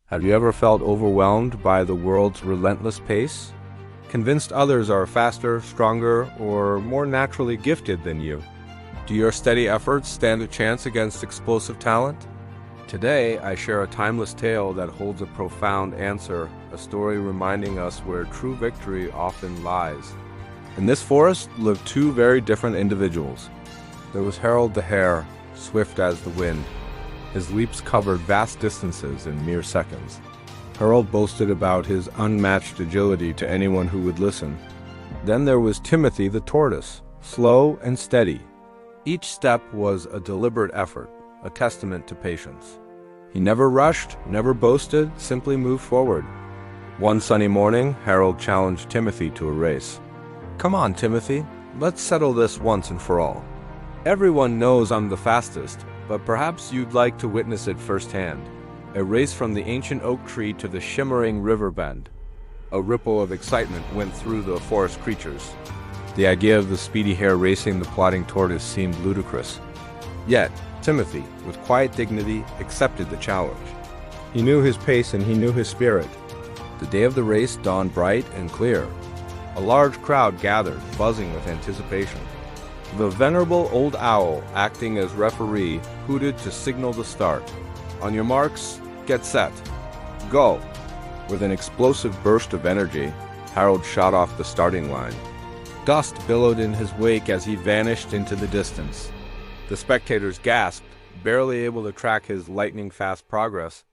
Have you ever felt overwhelmed by the world's relentless pace? Convinced others are faster, stronger, or more naturally gifted than you? Do your steady efforts stand a chance against explosive talent? Today, I share a timeless tale that holds a profound answer, a story reminding us where true victory often lies. In this forest lived two very different individuals. There was Harold the Hare, swift as the wind. His leaps covered vast distances in mere seconds. Harold boasted about his unmatched agility to anyone who would listen. Then there was Timothy the Tortoise, slow and steady. Each step was a deliberate effort, a testament to patience. He never rushed, never boasted, simply moved forward. One sunny morning, Harold challenged Timothy to a race. "Come on, Timothy, let's settle this once and for all. Everyone knows I'm the fastest, but perhaps you'd like to witness it firsthand. A race from the ancient oak tree to the shimmering river bend." A ripple of excitement went through the forest creatures. The idea of the speedy hare racing the plodding tortoise seemed ludicrous. Yet, Timothy, with quiet dignity, accepted the challenge. He knew his pace and he knew his spirit. The day of the race dawned bright and clear. A large crowd gathered, buzzing with anticipation. The venerable old owl, acting as referee, hooted to signal the start. "On your marks, get set, go!" With an explosive burst of energy, Harold shot off the starting line. Dust billowed in his wake as he vanished into the distance. The spectators gasped, barely able to track his lightning-fast progress.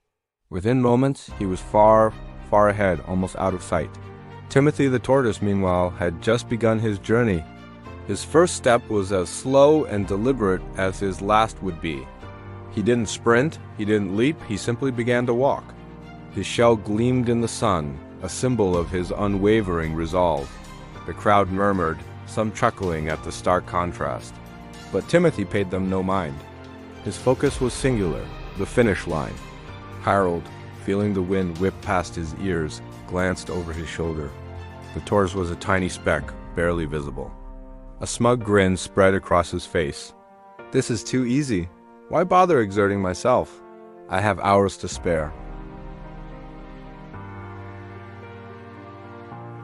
Within moments, he was far, far ahead, almost out of sight. Timothy the Tortoise, meanwhile, had just begun his journey. His first step was as slow and deliberate as his last would be. He didn't sprint, he didn't leap, he simply began to walk. His shell gleamed in the sun, a symbol of his unwavering resolve. The crowd murmured, some chuckling at the stark contrast. But Timothy paid them no mind. His focus was singular, the finish line. Harold, feeling the wind whip past his ears, glanced over his shoulder. The tortoise was a tiny speck, barely visible. A smug grin spread across his face. "This is too easy. Why bother exerting myself? I have hours to spare."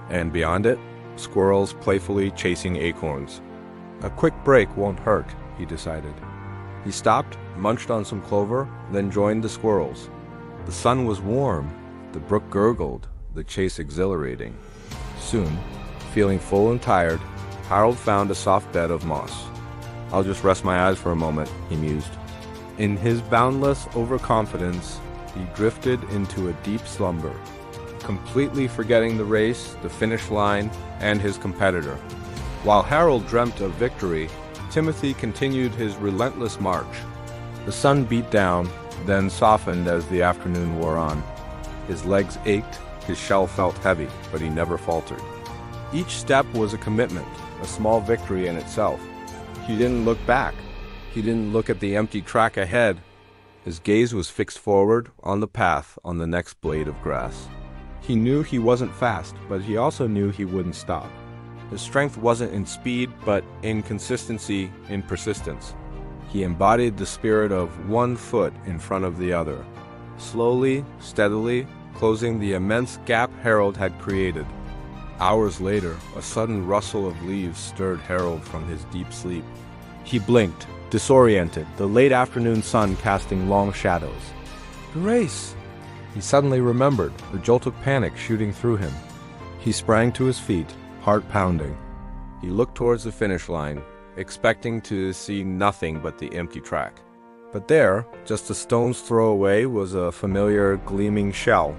And beyond it, squirrels playfully chasing acorns. A quick break won't hurt, he decided. He stopped, munched on some clover, then joined the squirrels. The sun was warm, the brook gurgled, the chase exhilarating. Soon, feeling full and tired, Harold found a soft bed of moss. "I'll just rest my eyes for a moment," he mused. In his boundless overconfidence, he drifted into a deep slumber, completely forgetting the race, the finish line, and his competitor. While Harold dreamt of victory, Timothy continued his relentless march. The sun beat down, then softened as the afternoon wore on. His legs ached, his shell felt heavy, but he never faltered. Each step was a commitment, a small victory in itself. He didn't look back. He didn't look at the empty track ahead. His gaze was fixed forward, on the path, on the next blade of grass. He knew he wasn't fast, but he also knew he wouldn't stop. His strength wasn't in speed, but in consistency, in persistence. He embodied the spirit of one foot in front of the other, slowly, steadily, closing the immense gap Harold had created. Hours later, a sudden rustle of leaves stirred Harold from his deep sleep. He blinked, disoriented, the late afternoon sun casting long shadows. The race! He suddenly remembered, the jolt of panic shooting through him. He sprang to his feet, heart pounding. He looked towards the finish line, expecting to see nothing but the empty track. But there, just a stone's throw away, was a familiar, gleaming shell.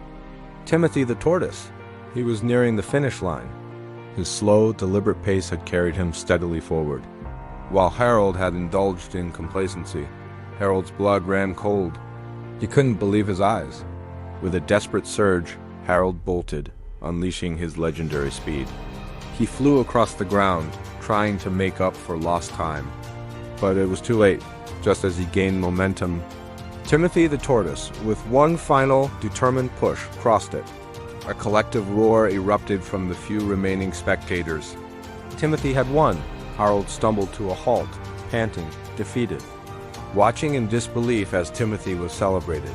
Timothy the Tortoise. He was nearing the finish line. His slow, deliberate pace had carried him steadily forward. While Harold had indulged in complacency, Harold's blood ran cold. He couldn't believe his eyes. With a desperate surge, Harold bolted, unleashing his legendary speed. He flew across the ground, trying to make up for lost time. But it was too late. Just as he gained momentum, Timothy the Tortoise, with one final, determined push, crossed it. A collective roar erupted from the few remaining spectators. Timothy had won. Harold stumbled to a halt, panting, defeated. Watching in disbelief as Timothy was celebrated.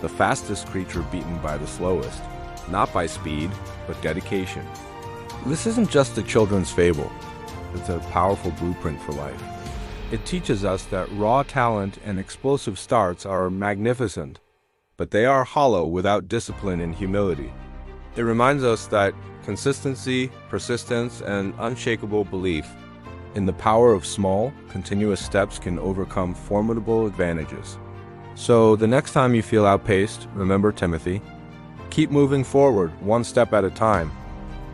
The the fastest creature beaten by the slowest, not by speed, but dedication. This isn't just a children's fable. It's a powerful blueprint for life. It teaches us that raw talent and explosive starts are magnificent, but they are hollow without discipline and humility. It reminds us that consistency, persistence, and unshakable belief in the power of small, continuous steps can overcome formidable advantages. So the next time you feel outpaced, remember Timothy. Keep moving forward, one step at a time.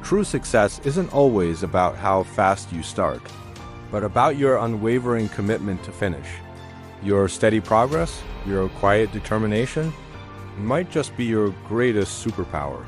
True success isn't always about how fast you start, but about your unwavering commitment to finish. Your steady progress, your quiet determination, might just be your greatest superpower.